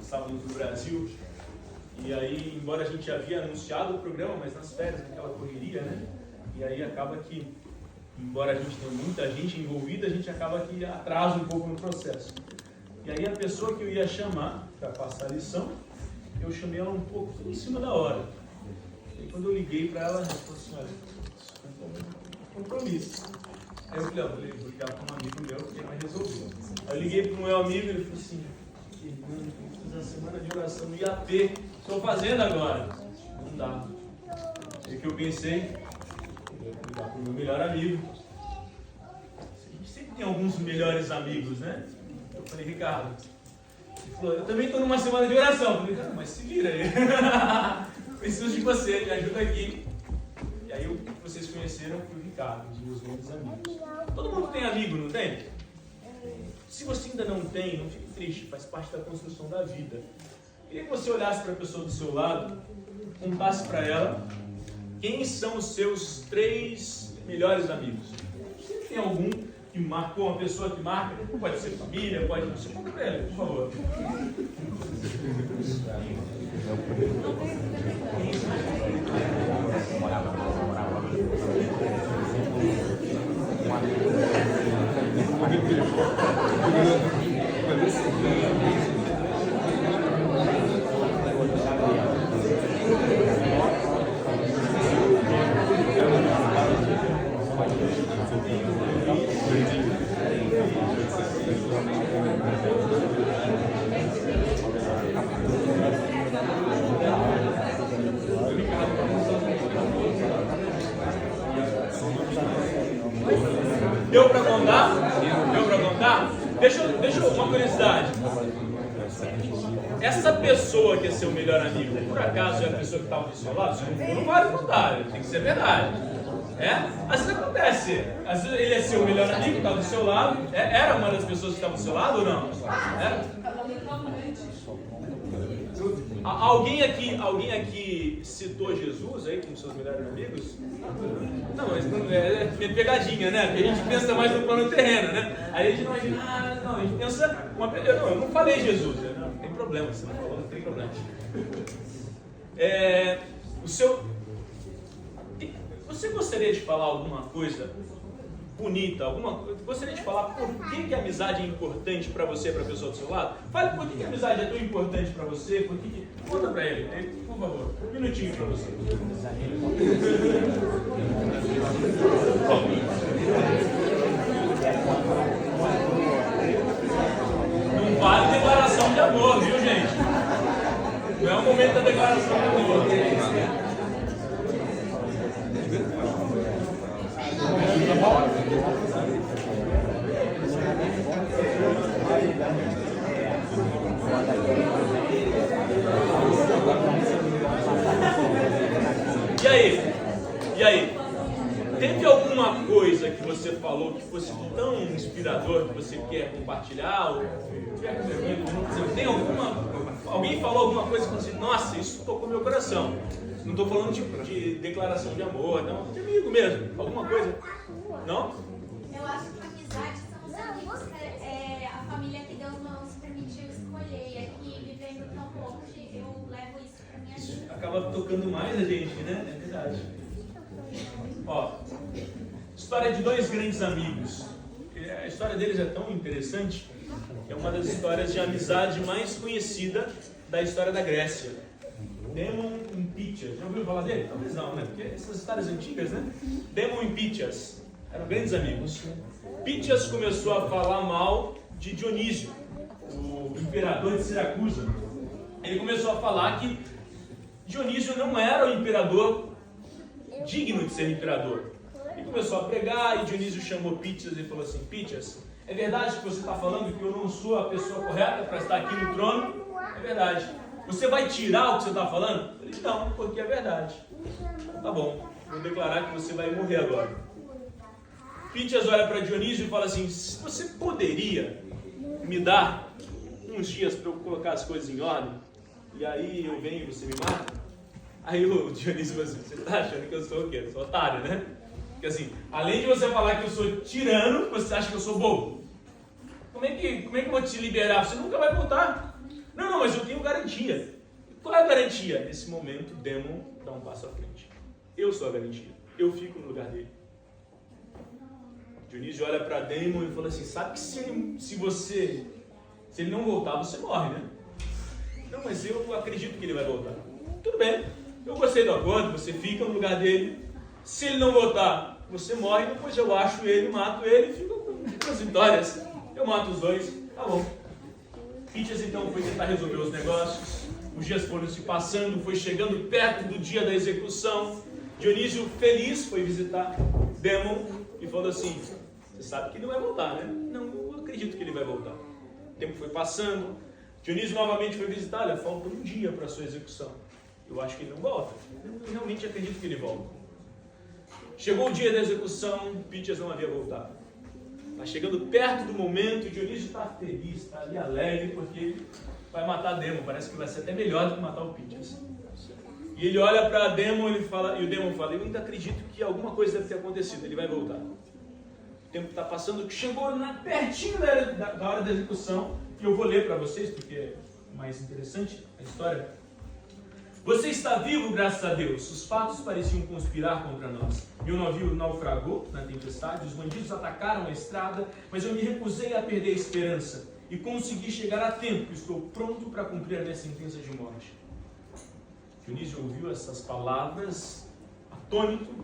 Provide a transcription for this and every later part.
estávamos no Brasil. E aí, embora a gente havia anunciado o programa, mas nas férias, aquela correria, né? E aí acaba que, embora a gente tenha muita gente envolvida, a gente acaba que atrasa um pouco no processo. E aí a pessoa que eu ia chamar para passar a lição, eu chamei ela um pouco em cima da hora. E aí, quando eu liguei para ela falou assim, olha, compromisso. Aí eu falei, vou ligar para um amigo meu, que ele vai resolver. Aí eu liguei para o meu amigo e ele falou assim, Fernando, eu fiz a semana de oração no IAP, estou fazendo agora. Não dá. Aí que eu pensei, eu vou ligar para o meu melhor amigo. A gente sempre tem alguns melhores amigos, né? Eu falei, Ricardo, ele falou, eu também estou numa semana de oração. Eu falei, cara, mas se vira aí. Preciso de você, me ajuda aqui. E aí vocês conheceram o Ricardo, um dos meus grandes amigos. Todo mundo tem amigo, não tem? Se você ainda não tem, não fique triste, faz parte da construção da vida. Queria que você olhasse para a pessoa do seu lado, contasse para ela quem são os seus 3 melhores amigos. Se tem algum que marcou, uma pessoa que marca, pode ser família, pode ser. Conta para ele, por favor. Deu para contar? Deu para contar? Deixa eu uma curiosidade. Essa pessoa que é seu melhor amigo, por acaso é a pessoa que estava do seu lado? Se não for, não vale contar, tem que ser verdade. Às vezes acontece. Às vezes ele é seu melhor amigo, estava do seu lado. Era uma das pessoas que estava do seu lado ou não? Alguém aqui citou Jesus aí como seus melhores amigos? Não, mas é pegadinha, né? Porque a gente pensa mais no plano terreno, né? Aí a gente não imagina, a gente pensa eu não falei Jesus, não tem problema, você não falou, não tem problema. Você gostaria de falar alguma coisa bonita, gostaria de falar por que a amizade é importante para você e para a pessoa do seu lado? Fale por que a amizade é tão importante para você, conta para ele, por favor, um minutinho para você. Não vale declaração de amor, viu, gente? Não é o momento da declaração de amor. E aí? Teve alguma coisa que você falou que fosse tão inspirador que você quer compartilhar? Ou tem alguém falou alguma coisa que você, nossa, isso tocou meu coração. Não estou falando de declaração de amor, não, de amigo mesmo. Alguma coisa? Não? Eu acho que amizade são os amigos, a família que Deus nos permitiu escolher. E aqui, vivendo tão longe, eu levo isso para minha vida. Isso acaba tocando mais a gente, né? É verdade. Ó, história de 2 grandes amigos. A história deles é tão interessante que é uma das histórias de amizade mais conhecida da história da Grécia. Demon e Pythias. Já ouviu falar dele? Talvez não, né? Porque essas histórias antigas, né? Demon e Pythias eram grandes amigos. Pythias começou a falar mal de Dionísio, o imperador de Siracusa. Ele começou a falar que Dionísio não era o imperador digno de ser imperador. Ele começou a pregar e Dionísio chamou Pythias e falou assim: Pythias, é verdade que você está falando que eu não sou a pessoa correta para estar aqui no trono? É verdade. Você vai tirar o que você está falando? Eu disse, não, porque é verdade. Tá bom, vou declarar que você vai morrer agora. Pythias olha para Dionísio e fala assim: você poderia me dar uns dias para eu colocar as coisas em ordem? E aí eu venho e você me mata? Aí o Dionísio falou assim: você está achando que eu sou o quê? Eu sou otário, né? Porque assim, além de você falar que eu sou tirano, você acha que eu sou bobo. Como é que eu vou te liberar? Você nunca vai voltar. Não, Não, mas eu tenho garantia. Qual é a garantia? Nesse momento, Demon dá um passo à frente. Eu sou a garantia. Eu fico no lugar dele. Dionísio olha para Demon e fala assim, sabe que se ele não voltar, você morre, né? Não, mas eu acredito que ele vai voltar. Tudo bem, eu gostei do acordo, você fica no lugar dele. Se ele não voltar, você morre, depois eu acho ele, mato ele e fico com as vitórias. Eu mato os dois, tá bom. Pítias então foi tentar resolver os negócios. Os dias foram se passando, foi chegando perto do dia da execução. Dionísio, feliz, foi visitar Demon e falou assim, você sabe que ele não vai voltar, né? Não, eu acredito que ele vai voltar. O tempo foi passando, Dionísio novamente foi visitar, olha, falta um dia para a sua execução. Eu acho que ele não volta. Eu realmente acredito que ele volta. Chegou o dia da execução, Pítias não havia voltado. Está chegando perto do momento, Dionísio está feliz, está ali alegre, porque ele vai matar Demon. Parece que vai ser até melhor do que matar o Pítias. E ele olha para Demon e o Demon fala, eu ainda acredito que alguma coisa deve ter acontecido, ele vai voltar. O tempo está passando, chegou pertinho da hora da execução, e eu vou ler para vocês, porque é mais interessante a história. Você está vivo, graças a Deus. Os fatos pareciam conspirar contra nós. Meu navio naufragou na tempestade, os bandidos atacaram a estrada, mas eu me recusei a perder a esperança e consegui chegar a tempo. Estou pronto para cumprir a minha sentença de morte. Dionísio ouviu essas palavras, atônito,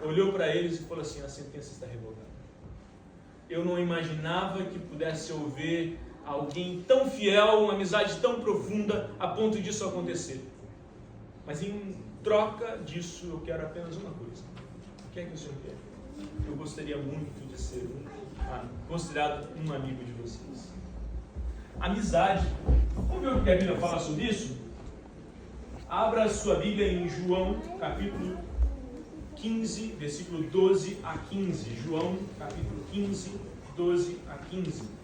olhou para eles e falou assim, a sentença está revogada. Eu não imaginava que pudesse ouvir alguém tão fiel, uma amizade tão profunda, a ponto disso acontecer. Mas em troca disso, eu quero apenas uma coisa. O que é que o Senhor quer? Eu gostaria muito de ser considerado um amigo de vocês. Amizade. Vamos ver o que a Bíblia fala sobre isso? Abra sua Bíblia em João, capítulo 15, versículo 12 a 15. João, capítulo 15, 12 a 15.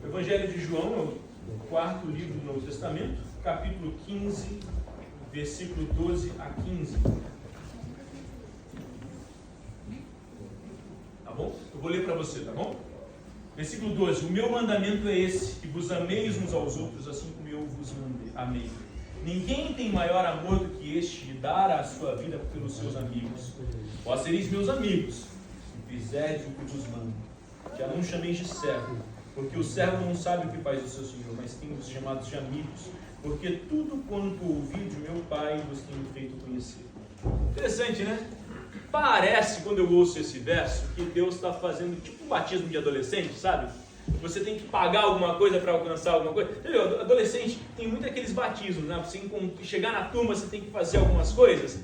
O Evangelho de João é o quarto livro do Novo Testamento, capítulo 15, versículo 12 a 15. Tá bom? Eu vou ler para você, tá bom? Versículo 12. O meu mandamento é esse, que vos ameis uns aos outros, assim como eu vos amei. Ninguém tem maior amor do que este, de dar a sua vida pelos seus amigos. Vós sereis meus amigos, se fizerdes o que vos mando. Já não chameis de servo, porque o servo não sabe o que faz o seu senhor, mas tenho-vos chamados de amigos, porque tudo quanto ouvi de meu Pai vos tenho feito conhecer. Interessante, né? Parece, quando eu ouço esse verso, que Deus está fazendo tipo um batismo de adolescente, sabe? Você tem que pagar alguma coisa para alcançar alguma coisa. Entendeu? Adolescente tem muito aqueles batismos, né? Você chegar na turma, você tem que fazer algumas coisas.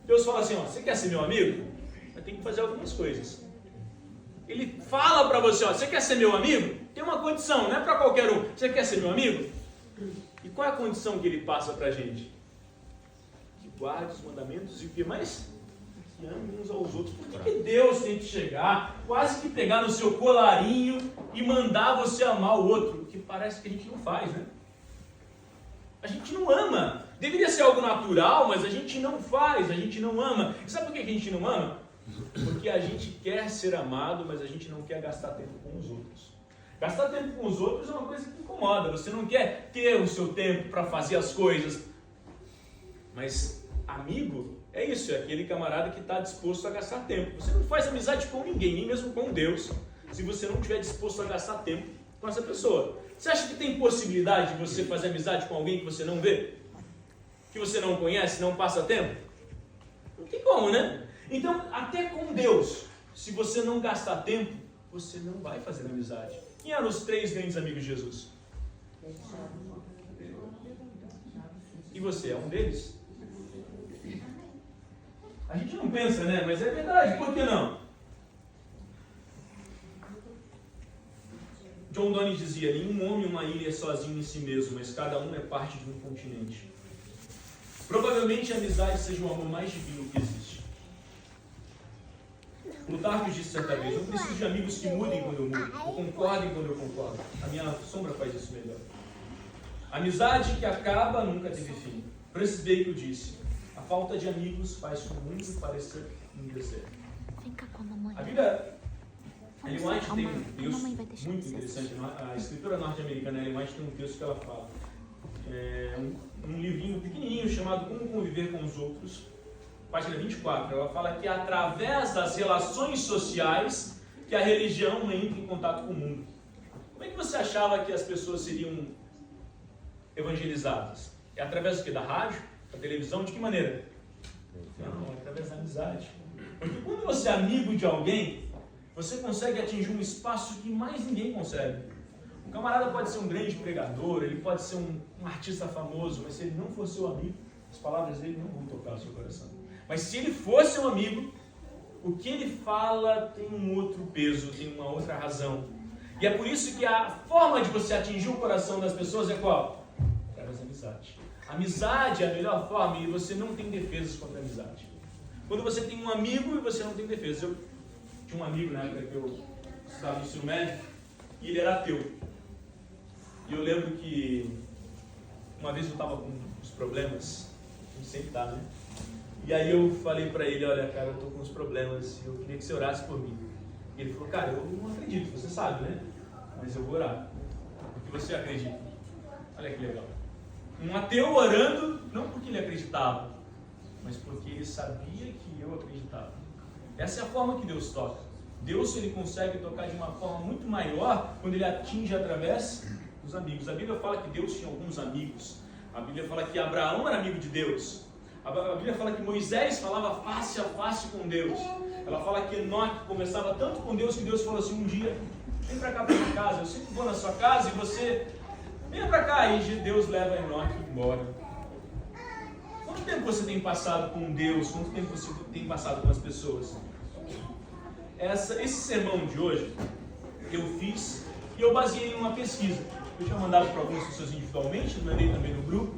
Deus fala assim, ó, você quer ser meu amigo? Mas tem que fazer algumas coisas. Ele fala para você, ó, você quer ser meu amigo? Tem uma condição, não é para qualquer um. Você quer ser meu amigo? E qual é a condição que ele passa para a gente? Que guarde os mandamentos e o que mais? Que ame uns aos outros. Por que Deus tem que chegar, quase que pegar no seu colarinho e mandar você amar o outro? Que parece que a gente não faz, né? A gente não ama. Deveria ser algo natural, mas a gente não faz, a gente não ama. E sabe por que a gente não ama? Porque a gente quer ser amado, mas a gente não quer gastar tempo com os outros. Gastar tempo com os outros é uma coisa que incomoda. Você não quer ter o seu tempo para fazer as coisas. Mas amigo é isso, é aquele camarada que está disposto a gastar tempo. Você não faz amizade com ninguém, nem mesmo com Deus, se você não estiver disposto a gastar tempo com essa pessoa. Você acha que tem possibilidade de você fazer amizade com alguém que você não vê? Que você não conhece, não passa tempo? Não tem como, né? Então, até com Deus, se você não gastar tempo, você não vai fazer amizade. Quem eram os 3 grandes amigos de Jesus? E você é um deles? A gente não pensa, né? Mas é verdade, por que não? John Donne dizia, nenhum homem uma ilha é sozinho em si mesmo, mas cada um é parte de um continente. Provavelmente a amizade seja o amor mais divino que existe. Plutarco disse certa vez, eu preciso de amigos que mudem quando eu mudo, ou concordem quando eu concordo. A minha sombra faz isso melhor. Amizade que acaba nunca teve fim. Francis Bacon disse: a falta de amigos faz com o mundo parecer um deserto. Vem cá com a mamãe. A Bíblia, Ellen White tem um A mamãe vai texto deixar muito você interessante. A escritora norte-americana Ellen White tem um texto que ela fala. Um livrinho pequenininho chamado Como Conviver com os Outros, página 24. Ela fala que é através das relações sociais que a religião entra em contato com o mundo. Como é que você achava que as pessoas seriam evangelizadas? É através do quê? Da rádio? Da televisão? De que maneira? Não, é através da amizade. Porque quando você é amigo de alguém, você consegue atingir um espaço que mais ninguém consegue. Um camarada pode ser um grande pregador, ele pode ser um artista famoso, mas se ele não for seu amigo, as palavras dele não vão tocar o seu coração. Mas se ele for seu amigo, o que ele fala tem um outro peso, tem uma outra razão. E é por isso que a forma de você atingir o coração das pessoas é qual? Através da amizade. Amizade é a melhor forma e você não tem defesas contra a amizade. Quando você tem um amigo e você não tem defesa. Eu tinha um amigo na época que eu estudava no ensino médio e ele era ateu. E eu lembro que uma vez eu estava com uns problemas, a gente sempre tá, né? E aí eu falei pra ele, olha cara, eu tô com uns problemas e eu queria que você orasse por mim. E ele falou, cara, eu não acredito, você sabe, né? Mas eu vou orar, porque você acredita. Olha que legal. Um ateu orando, não porque ele acreditava, mas porque ele sabia que eu acreditava. Essa é a forma que Deus toca. Deus, ele consegue tocar de uma forma muito maior quando ele atinge através dos amigos. A Bíblia fala que Deus tinha alguns amigos. A Bíblia fala que Abraão era amigo de Deus. A Bíblia fala que Moisés falava face a face com Deus. Ela fala que Enoque conversava tanto com Deus que Deus falou assim, um dia, vem pra cá pra minha casa, eu sempre vou na sua casa e você, vem pra cá. E Deus leva Enoque embora. Quanto tempo você tem passado com Deus? Quanto tempo você tem passado com as pessoas? Esse sermão de hoje eu fiz e eu baseei em uma pesquisa. Eu tinha mandado para algumas pessoas individualmente, mandei também no grupo.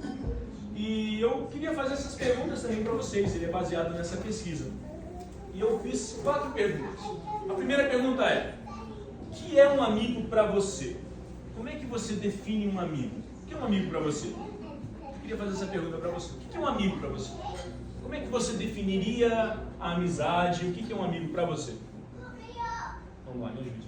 E eu queria fazer essas perguntas também para vocês, ele é baseado nessa pesquisa. E eu fiz 4 perguntas. A primeira pergunta é: o que é um amigo para você? Como é que você define um amigo? O que é um amigo para você? Eu queria fazer essa pergunta para você. O que é um amigo para você? Como é que você definiria a amizade? O que é um amigo para você? Vamos lá, meu juiz.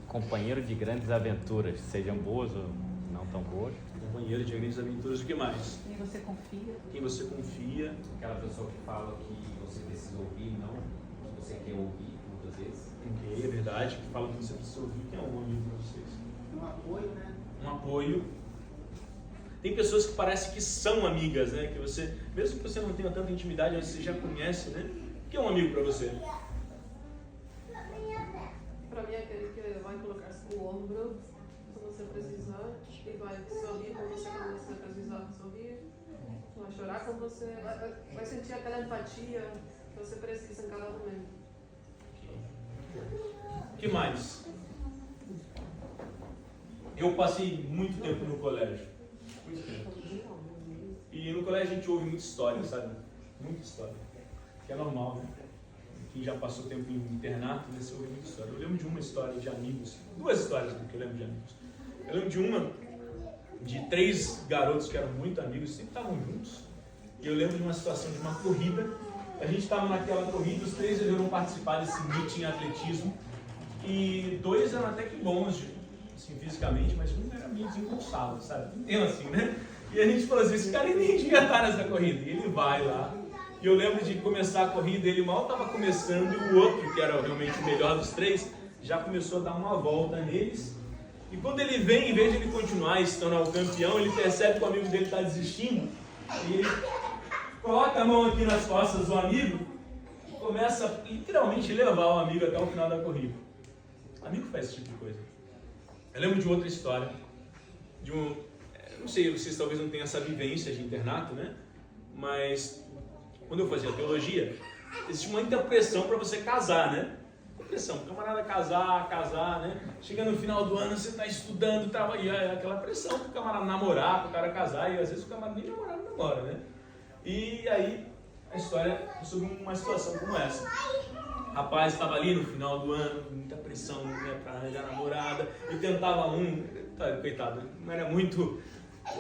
Companheiro de grandes aventuras, sejam boas ou não tão boas. Companheiro de grandes aventuras, o que mais? Quem você confia. Quem você confia. Aquela pessoa que fala que você precisa ouvir, não que você quer ouvir, muitas vezes. Ok, é verdade, que fala que você precisa ouvir. Quem é um amigo para vocês? Um apoio, né? Um apoio. Tem pessoas que parecem que são amigas, né? Que você, mesmo que você não tenha tanta intimidade, mas você já conhece, né? O que é um amigo para você? Para mim é aquele que vai colocar-se no ombro quando você precisar e vai sorrir com você quando você precisar sorrir, vai chorar com você, vai sentir aquela empatia que você precisa em cada momento. O que mais? Eu passei muito tempo no colégio. Muito tempo. E no colégio a gente ouve muita história, sabe? Muita história. Que é normal, né? Quem já passou tempo em internato, né, você ouve muita história. Eu lembro de uma história de amigos, 2 histórias que eu lembro de amigos. Eu lembro de uma, de 3 garotos que eram muito amigos, sempre estavam juntos. E eu lembro de uma situação de uma corrida. A gente estava naquela corrida, os 3 resolveram participar desse meeting em atletismo. E 2 eram até que bons, assim, fisicamente, mas um era meio desengonçado, sabe? Entendo assim, né? E a gente falou assim, esse cara nem devia estar nessa corrida. E ele vai lá. E eu lembro de começar a corrida, ele mal estava começando e o outro, que era realmente o melhor dos 3, já começou a dar uma volta neles. E quando ele vem, em vez de ele continuar e se tornar o campeão, ele percebe que o amigo dele está desistindo. E ele coloca a mão aqui nas costas do amigo e começa a literalmente levar o amigo até o final da corrida. O amigo faz esse tipo de coisa. Eu lembro de outra história, de um... Não sei, vocês talvez não tenham essa vivência de internato, né? Mas... quando eu fazia teologia, existia muita pressão para você casar, né? Pressão, o camarada casar, né? Chega no final do ano, você está estudando, trabalhando, aquela pressão para o camarada namorar, para o cara casar, e às vezes o camarada nem namora, né? E aí, a história é sobre uma situação como essa. O rapaz estava ali no final do ano, muita pressão, né, para arranjar namorada, e tentava coitado, não era muito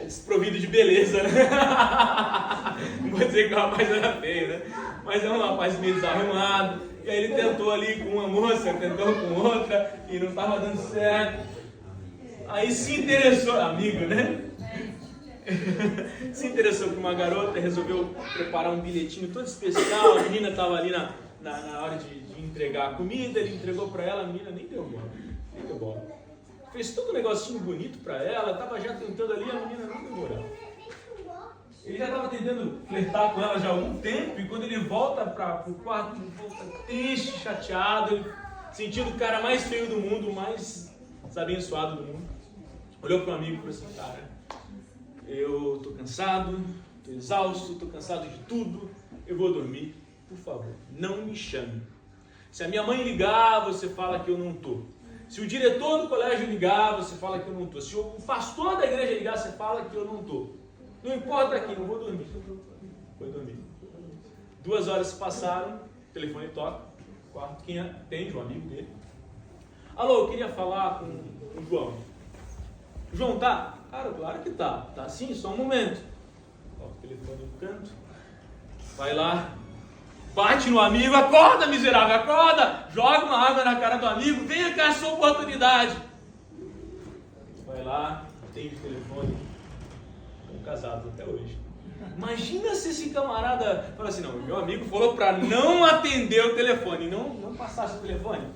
desprovido de beleza, né? Não vou dizer que o rapaz era feio, né? Mas é um rapaz meio desarrumado. E aí ele tentou ali com uma moça, tentou com outra, e não estava dando certo. Aí se interessou, amigo, né? Se interessou por uma garota, resolveu preparar um bilhetinho todo especial. A menina estava ali na hora de entregar a comida, ele entregou para ela, a menina nem deu bola. Fez todo um negocinho bonito para ela, estava já tentando ali, a menina não demorou. Ele já estava tentando flertar com ela já há algum tempo, e quando ele volta para o quarto, ele volta triste, chateado, ele, sentindo o cara mais feio do mundo, mais desabençoado do mundo. Olhou para um amigo e falou assim: cara, eu estou cansado, estou exausto, estou cansado de tudo, eu vou dormir, por favor, não me chame. Se a minha mãe ligar, você fala que eu não estou. Se o diretor do colégio ligar, você fala que eu não estou. Se o pastor da igreja ligar, você fala que eu não estou. Não importa aqui, não vou dormir. Foi dormir. 2 horas se passaram, o telefone toca, quarto, quem atende? Um amigo dele. Alô, eu queria falar com o João. João, tá? Cara, claro que tá. Tá sim, só um momento. Ó, o telefone no canto. Vai lá. Bate no amigo, acorda, miserável, acorda! Joga uma água na cara do amigo, venha cá, a sua oportunidade. Vai lá, atende o telefone. Estão casados até hoje. Imagina se esse camarada fala assim: não, meu amigo falou para não atender o telefone, não passasse o telefone.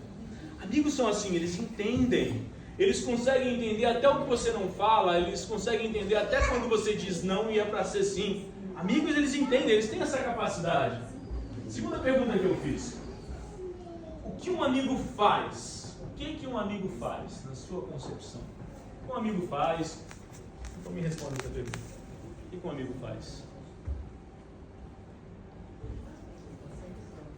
Amigos são assim, eles entendem. Eles conseguem entender até o que você não fala, eles conseguem entender até quando você diz não e é para ser sim. Amigos, eles entendem, eles têm essa capacidade. Segunda pergunta que eu fiz: o que um amigo faz? O que um amigo faz, na sua concepção? O que um amigo faz? Então me responda essa pergunta. O que um amigo faz?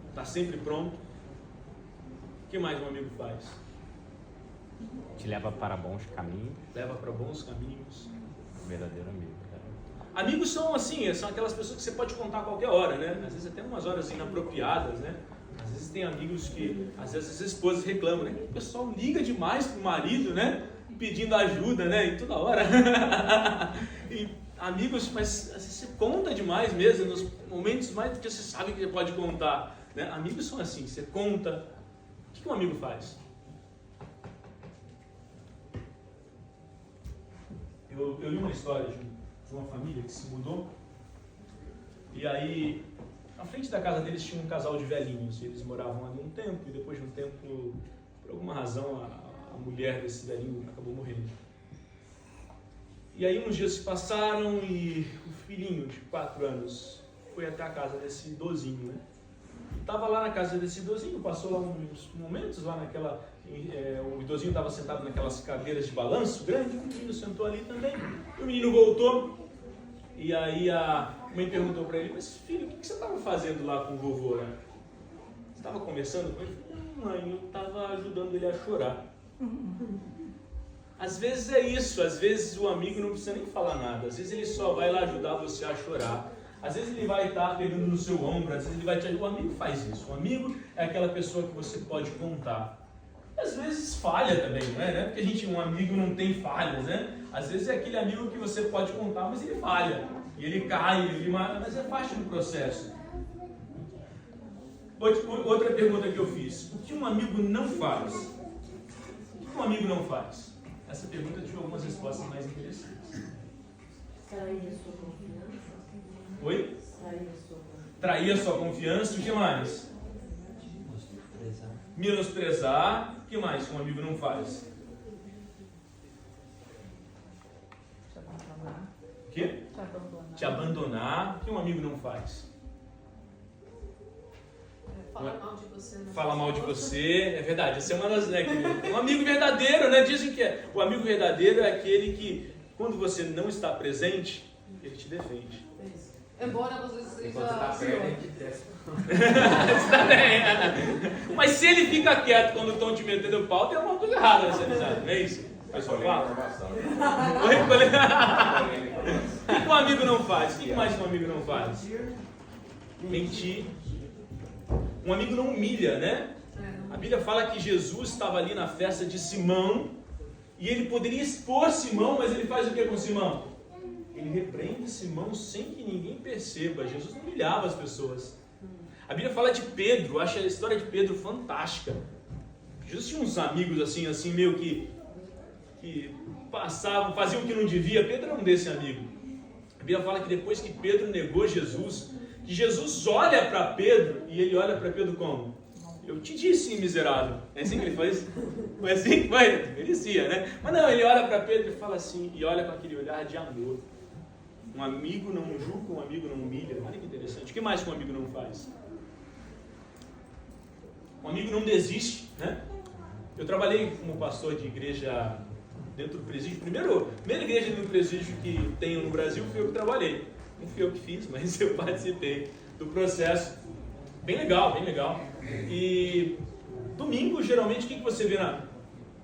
Está sempre pronto? O que mais um amigo faz? Te leva para bons caminhos. Leva para bons caminhos. Um verdadeiro amigo. Amigos são assim, são aquelas pessoas que você pode contar a qualquer hora, né? Às vezes até umas horas inapropriadas, né? Às vezes tem amigos que, às vezes as esposas reclamam, né? O pessoal liga demais pro marido, né? Pedindo ajuda, né? E toda hora. E amigos, mas às vezes você conta demais mesmo, nos momentos mais que você sabe que você pode contar, né? Amigos são assim, você conta. O que um amigo faz? Eu li uma história de uma família que se mudou, e aí na frente da casa deles tinha um casal de velhinhos, e eles moravam ali um tempo, e depois de um tempo, por alguma razão, a mulher desse velhinho acabou morrendo. E aí uns dias se passaram e o filhinho de 4 anos foi até a casa desse idosinho, né? Estava lá na casa desse idosinho, passou lá uns momentos lá naquela... o idosinho estava sentado naquelas cadeiras de balanço grande, o menino sentou ali também. O menino voltou e aí a mãe perguntou para ele: mas filho, o que você estava fazendo lá com o vovô, né? Você estava conversando com ele? Não, mãe, eu estava ajudando ele a chorar. Às vezes é isso, às vezes o amigo não precisa nem falar nada, às vezes ele só vai lá ajudar você a chorar. Às vezes ele vai estar pegando no seu ombro, às vezes ele vai te ajudar. O amigo faz isso. O amigo é aquela pessoa que você pode contar. Às vezes falha também, não é? Porque um amigo não tem falhas, né? Às vezes é aquele amigo que você pode contar, mas ele falha. E ele cai, mas é parte do processo. Outra pergunta que eu fiz: o que um amigo não faz? O que um amigo não faz? Essa pergunta tive algumas respostas mais interessantes. Trair a sua confiança. Oi? Trair a sua confiança. Trair a sua confiança. O que mais? Menosprezar. O que mais que um amigo não faz? Te abandonar. O quê? Te abandonar. O que um amigo não faz? Fala mal de você. Né? Fala mal de você. É verdade. Essa é uma das... Né, um amigo verdadeiro, né? Dizem que o amigo verdadeiro é aquele que, quando você não está presente, ele te defende. É isso. Embora às vezes seja... Enquanto você tá perto, a gente desce. Mas se ele fica quieto quando estão te metendo pau, tem alguma coisa errada nessa amizade, não é isso? O pessoal fala? O que um amigo não faz? O que mais que um amigo não faz? Mentir. Um amigo não humilha, né? A Bíblia fala que Jesus estava ali na festa de Simão e ele poderia expor Simão, mas ele faz o que com Simão? Simão sem que ninguém perceba. Jesus não humilhava as pessoas. A Bíblia fala de Pedro, eu acho a história de Pedro fantástica. Jesus tinha uns amigos assim meio que passavam, faziam o que não devia. Pedro era um desse amigo. A Bíblia fala que depois que Pedro negou Jesus, que Jesus olha para Pedro e ele olha para Pedro como? Eu te disse, miserável. É assim que ele faz? Foi assim que foi? Merecia, né? Mas não, ele olha para Pedro e fala assim, e olha com aquele olhar de amor. Um amigo não julga, um amigo não humilha. Olha que interessante. O que mais que um amigo não faz? Um amigo não desiste, né? Eu trabalhei como pastor de igreja dentro do presídio. Primeira igreja do presídio que tenho no Brasil foi eu que trabalhei. Não fui eu que fiz, mas eu participei do processo. Bem legal, bem legal. E domingo, geralmente, o que você vê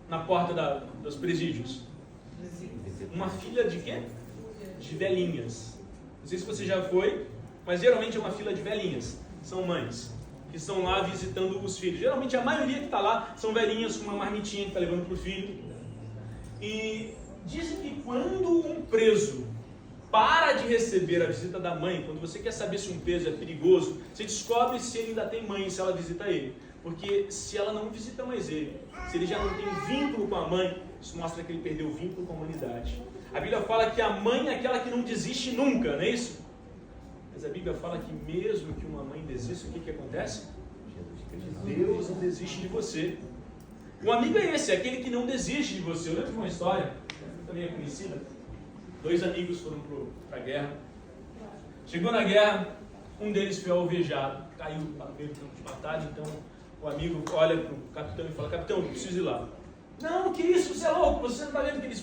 na porta dos presídios? Uma fila de quê? De velhinhas. Não sei se você já foi, mas geralmente é uma fila de velhinhas. São mães que estão lá visitando os filhos. Geralmente a maioria que está lá são velhinhas com uma marmitinha que está levando para o filho. E dizem que quando um preso para de receber a visita da mãe, quando você quer saber se um preso é perigoso, você descobre se ele ainda tem mãe, se ela visita ele. Porque se ela não visita mais ele, se ele já não tem vínculo com a mãe, isso mostra que ele perdeu o vínculo com a humanidade. A Bíblia fala que a mãe é aquela que não desiste nunca, não é isso? Mas a Bíblia fala que mesmo que uma mãe desista, o que acontece? Deus não desiste de você. Um amigo é esse, é aquele que não desiste de você. Eu lembro de uma história, também é conhecida. 2 amigos foram para a guerra. Chegou na guerra, um deles foi alvejado, caiu no meio do campo de batalha. Então o amigo olha para o capitão e fala: capitão, eu preciso ir lá. Não, que isso, você é louco, você não está vendo que ele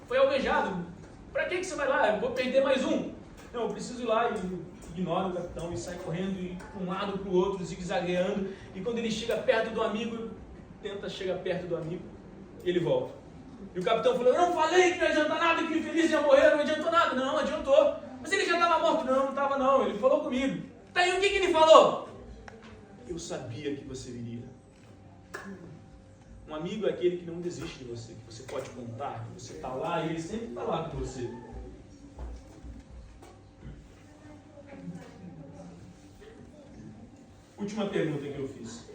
foi alvejado. Para que você vai lá? Eu vou perder mais um. Não, eu preciso ir lá. E ignora o capitão e sai correndo de um lado para o outro, zigue-zagueando. E quando ele chega perto do amigo, tenta chegar perto do amigo, ele volta. E o capitão falou: eu não falei que não adianta nada, que o infeliz ia morrer, não adiantou nada. Não, adiantou. Mas ele já estava morto. Não estava não, ele falou comigo. Tá, e o que ele falou? Eu sabia que você viria. Um amigo é aquele que não desiste de você, que você pode contar, que você está lá e ele sempre está lá com você. Última pergunta que eu fiz.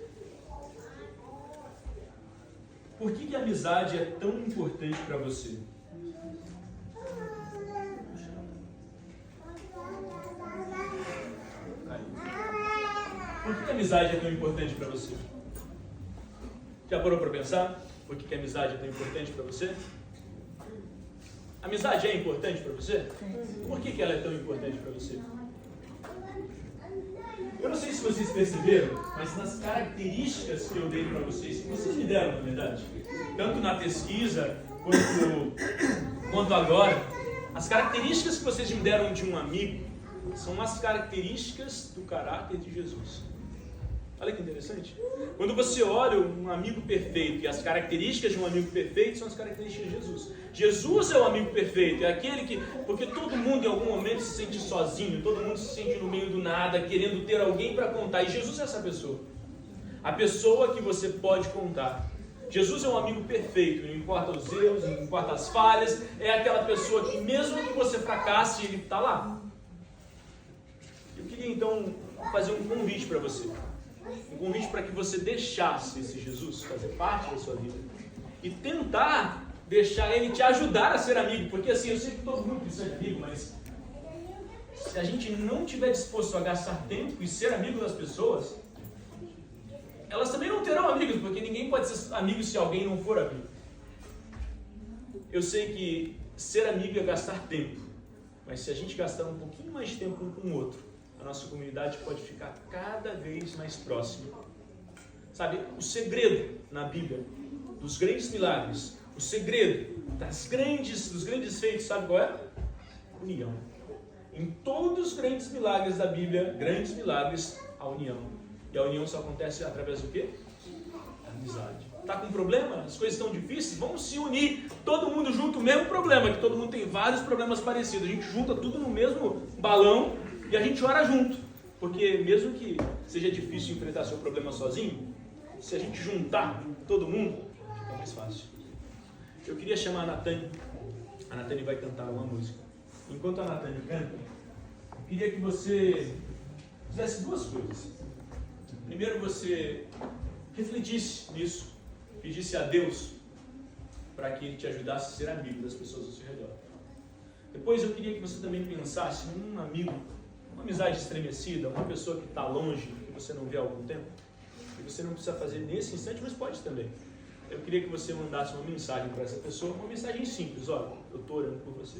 Por que a amizade é tão importante para você? Por que a amizade é tão importante para você? Já parou para pensar? Por que a amizade é tão importante para você? Amizade é importante para você? Por que ela é tão importante para você? Eu não sei se vocês perceberam, mas nas características que eu dei para vocês, que vocês me deram, na verdade, tanto na pesquisa quanto agora, as características que vocês me deram de um amigo são as características do caráter de Jesus. Olha que interessante. Quando você olha um amigo perfeito, e as características de um amigo perfeito são as características de Jesus. Jesus é o amigo perfeito, é aquele que... Porque todo mundo em algum momento se sente sozinho, todo mundo se sente no meio do nada, querendo ter alguém para contar. E Jesus é essa pessoa. A pessoa que você pode contar. Jesus é um amigo perfeito, não importa os erros, não importa as falhas, é aquela pessoa que mesmo que você fracasse, ele está lá. Eu queria então fazer um convite para você. Um convite para que você deixasse esse Jesus fazer parte da sua vida e tentar deixar ele te ajudar a ser amigo, porque assim, eu sei que todo mundo precisa de amigo, mas se a gente não estiver disposto a gastar tempo e ser amigo das pessoas, elas também não terão amigos, porque ninguém pode ser amigo se alguém não for amigo. Eu sei que ser amigo é gastar tempo, mas se a gente gastar um pouquinho mais de tempo um com o outro, a nossa comunidade pode ficar cada vez mais próxima. Sabe, o segredo na Bíblia, dos grandes milagres, o segredo dos grandes feitos, sabe qual é? União. Em todos os grandes milagres da Bíblia, grandes milagres, a união. E a união só acontece através do quê? Amizade. Está com problema? As coisas estão difíceis? Vamos se unir, todo mundo junto, o mesmo problema, que todo mundo tem vários problemas parecidos. A gente junta tudo no mesmo balão e a gente ora junto, porque mesmo que seja difícil enfrentar seu problema sozinho, se a gente juntar todo mundo, fica mais fácil. Eu queria chamar a Natane vai cantar uma música. enquanto a Natânia canta, eu queria que você fizesse duas coisas. Primeiro, você refletisse nisso, pedisse a Deus para que Ele te ajudasse a ser amigo das pessoas ao seu redor. Depois, eu queria que você também pensasse num amigo, uma amizade estremecida, uma pessoa que está longe, que você não vê há algum tempo, que você não precisa fazer nesse instante, mas pode também. Eu queria que você mandasse uma mensagem para essa pessoa, uma mensagem simples: olha, eu estou orando por você.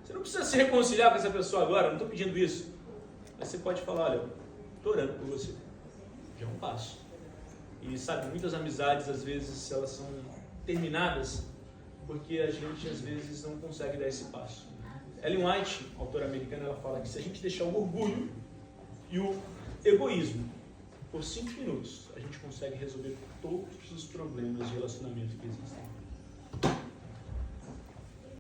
Você não precisa se reconciliar com essa pessoa agora, não estou pedindo isso. Mas você pode falar: olha, estou orando por você. Já é um passo. E sabe, muitas amizades, às vezes, elas são terminadas porque a gente, às vezes, não consegue dar esse passo. Ellen White, autora americana, ela fala que se a gente deixar o orgulho e o egoísmo por 5 minutos, a gente consegue resolver todos os problemas de relacionamento que existem.